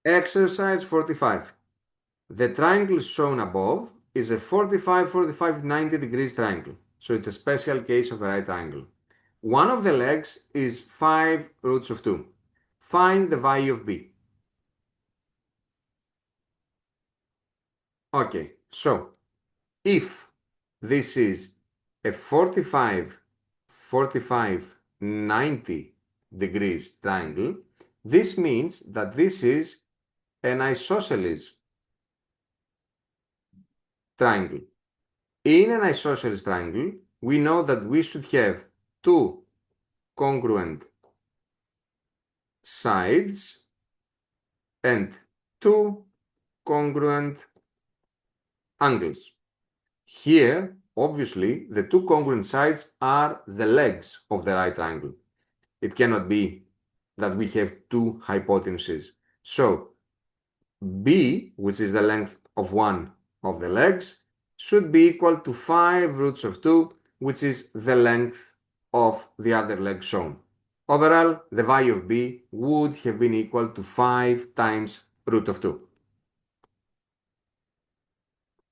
Exercise 45. The triangle shown above is a 45, 45, 90 degrees triangle. So it's a special case of a right triangle. One of the legs is 5 roots of 2. Find the value of b. Okay, so if this is a 45, 45, 90 degrees triangle, this means that this is an isosceles triangle. In an isosceles triangle, we know that we should have two congruent sides and two congruent angles. Here, obviously, the two congruent sides are the legs of the right triangle. It cannot be that we have two hypotenuses. So, B, which is the length of one of the legs, should be equal to 5 roots of 2, which is the length of the other leg shown. Overall, the value of B would have been equal to 5 times root of 2.